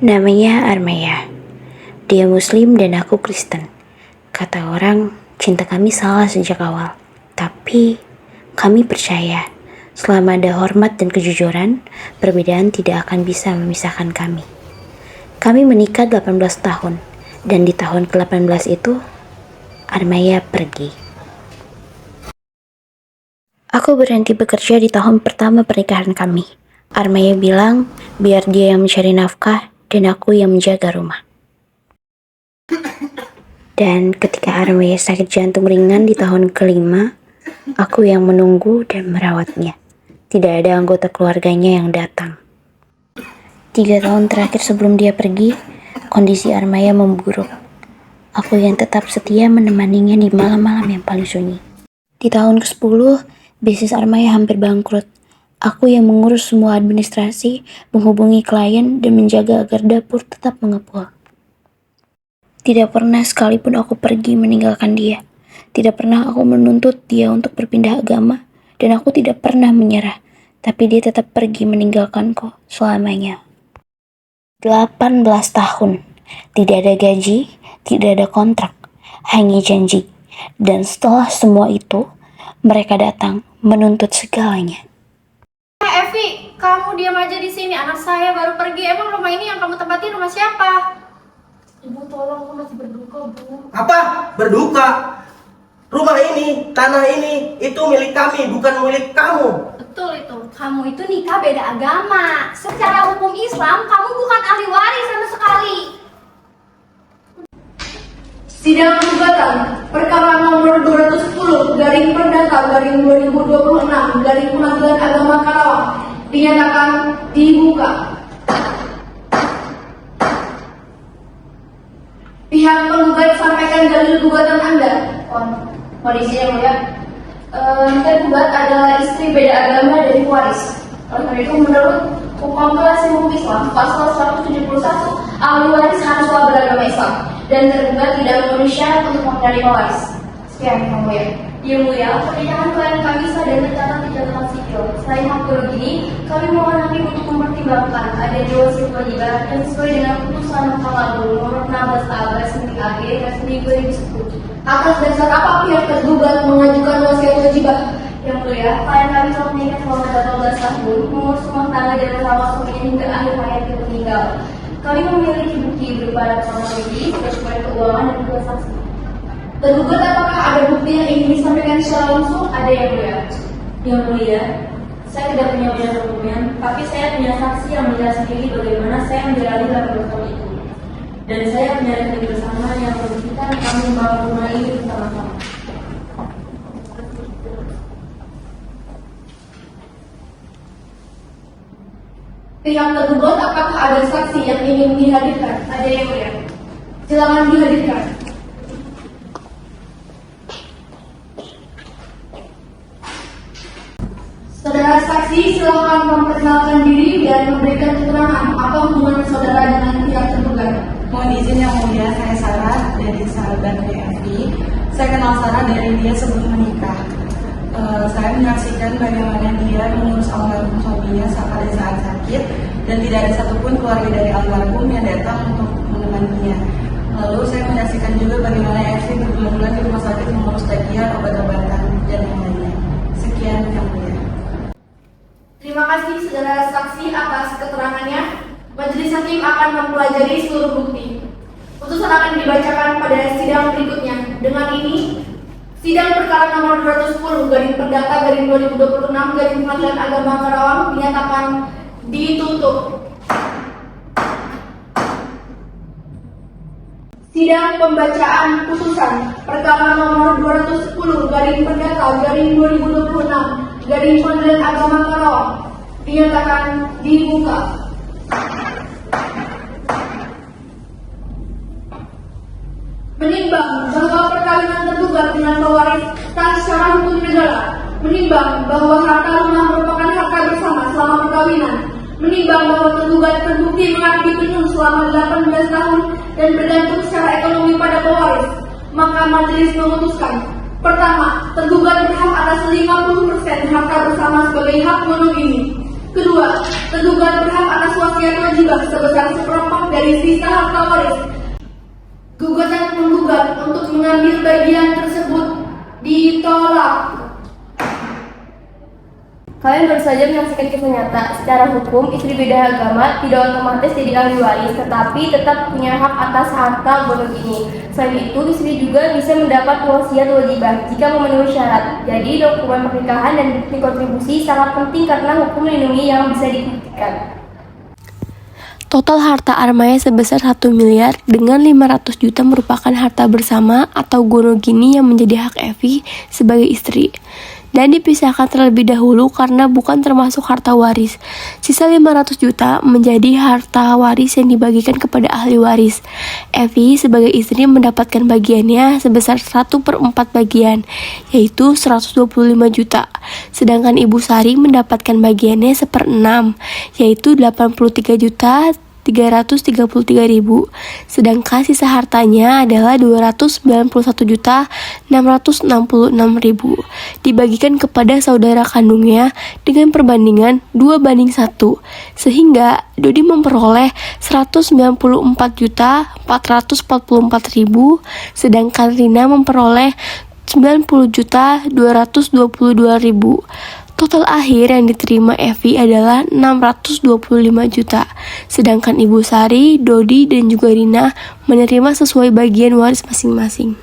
Namanya Armaya. Dia Muslim dan aku Kristen. Kata orang, cinta kami salah sejak awal. Tapi, kami percaya, selama ada hormat dan kejujuran, perbedaan tidak akan bisa memisahkan kami. Kami menikah 18 tahun, dan di tahun ke-18 itu, Armaya pergi. Aku berhenti bekerja di tahun pertama pernikahan kami. Armaya bilang, biar dia yang mencari nafkah, dan aku yang menjaga rumah. Dan ketika Armaya sakit jantung ringan di tahun kelima, aku yang menunggu dan merawatnya. Tidak ada anggota keluarganya yang datang. 3 tahun terakhir sebelum dia pergi, kondisi Armaya memburuk. Aku yang tetap setia menemaninya di malam-malam yang paling sunyi. Di tahun ke-10, bisnis Armaya hampir bangkrut. Aku yang mengurus semua administrasi, menghubungi klien, dan menjaga agar dapur tetap mengepul. Tidak pernah sekalipun aku pergi meninggalkan dia. Tidak pernah aku menuntut dia untuk berpindah agama, dan aku tidak pernah menyerah. Tapi dia tetap pergi meninggalkanku selamanya. 18 tahun. Tidak ada gaji, tidak ada kontrak, hanya janji. Dan setelah semua itu, mereka datang menuntut segalanya. Evi, kamu diam aja di sini. Anak saya baru pergi. Emang rumah ini yang kamu tempatin rumah siapa? Ibu tolong, aku masih berduka, Bu. Apa? Berduka? Rumah ini, tanah ini, itu milik kami, bukan milik kamu. Betul itu. Kamu itu nikah beda agama. Secara hukum Islam, kamu bukan ahli waris sama sekali. Sidang gugatan perkara nomor 210 garing perdata garing 2026 garing Pengadilan Agama Karawang dinyatakan dibuka. Pihak penggugat sampaikan dalil gugatan Anda. Kondisi yang mulia. Tergugat adalah istri beda agama dari waris. Oleh karena itu menurut hukum hukum Islam pasal 171 ahli waris haruslah beragama Islam dan tergugat tidak memenuhi syarat untuk menerima waris. Sekian yang mulia. Yang mulia, pernikahan klien kami sah dan tercatat di catatan sipil. Selain hak begini, kami mohon hakim untuk mempertimbangkan adanya wasiat wajibat yang sesuai dengan putusan Mahkamah Agung nomor 16 A/2010. Atas dasar apa pihak tergugat mengajukan wasiat wajibat? Yang mulia, klien kami telah menikah selama 18 tahun, mengurus rumah tangga dan merawat suaminya hingga akhir hayat yang meninggal. Kami memiliki bukti berupa rekaman medis, dokumen keuangan, dan dua saksi. Tergugat apakah ada bukti yang ingin disampaikan secara langsung? Ada yang mulia. Yang mulia, saya tidak punya banyak dokumen, tapi saya punya saksi yang melihat sendiri bagaimana saya menjalani 18 tahun itu. Dan saya punya rekening bersama yang membuktikan kami membangun rumah ini bersama-sama. Pihak tergugat apakah ada saksi yang ingin dihadirkan? Ada yang mulia. Silakan dihadirkan. Saudara saksi, silakan memperkenalkan diri dan memberikan keterangan apa hubungan saudara dengan pihak tergugat. Mohon izin yang mulia, saya Sarah dari sahabat BFI. Saya kenal Sarah dari dia sebelum menikah. Saya menyaksikan bagaimana dia mengurus almarhum suaminya pada saat sakit dan tidak ada satupun keluarga dari almarhum yang datang untuk menemaninya. Lalu saya menyaksikan juga bagaimana Evi berbulan-bulan di rumah sakit mengurus tagihan, obat-obatan dan lain-lainnya. Sekian yang mulia. Terima kasih saudara saksi atas keterangannya. Majelis hakim akan mempelajari seluruh bukti. Putusan akan dibacakan pada sidang berikutnya. Dengan ini, sidang perkara nomor 210 garing perdata garing 2026 garing Pengadilan Agama Karawang dinyatakan ditutup. Sidang pembacaan putusan perkara nomor 210 garing perdata garing 2026 garing Pengadilan Agama Karawang dinyatakan dibuka. Menimbang bahwa perkawinan tergugat dengan pewaris sah secara hukum negara, menimbang bahwa harta rumah merupakan harta bersama selama perkawinan, menimbang bahwa tergugat terbukti mengabdi penuh selama 18 tahun dan bergantung secara ekonomi pada pewaris, maka majelis memutuskan: pertama, tergugat berhak atas 50% harta bersama sebagai hak monogami. Kedua, tergugat berhak atas wasiat wajib diterima sebesar seperempat dari sisa harta waris. Gugatan penggugat untuk mengambil bagian tersebut ditolak. Kalian baru saja menyaksikan kisah nyata. Secara hukum, istri beda agama tidak otomatis jadi ahli waris, tetapi tetap punya hak atas harta gonogini. Selain itu, istri juga bisa mendapat wasiat wajibah jika memenuhi syarat. Jadi, dokumen pernikahan dan bukti kontribusi sangat penting karena hukum melindungi yang bisa dibuktikan. Total harta Armaya sebesar 1 miliar dengan 500 juta merupakan harta bersama atau gonogini yang menjadi hak Evi sebagai istri. Dan dipisahkan terlebih dahulu karena bukan termasuk harta waris. Sisa 500 juta menjadi harta waris yang dibagikan kepada ahli waris. Evi sebagai istri mendapatkan bagiannya sebesar 1/4 bagian, yaitu 125 juta. Sedangkan Ibu Sari mendapatkan bagiannya 1/6, yaitu 83 juta 333.000, sedangkan sisa hartanya adalah 291.666.000 dibagikan kepada saudara kandungnya dengan perbandingan 2:1, sehingga Dodi memperoleh 194.444.000, sedangkan Rina memperoleh 90.222.000. Total akhir yang diterima Evi adalah 625 juta. Sedangkan Ibu Sari, Dodi, dan juga Rina menerima sesuai bagian waris masing-masing.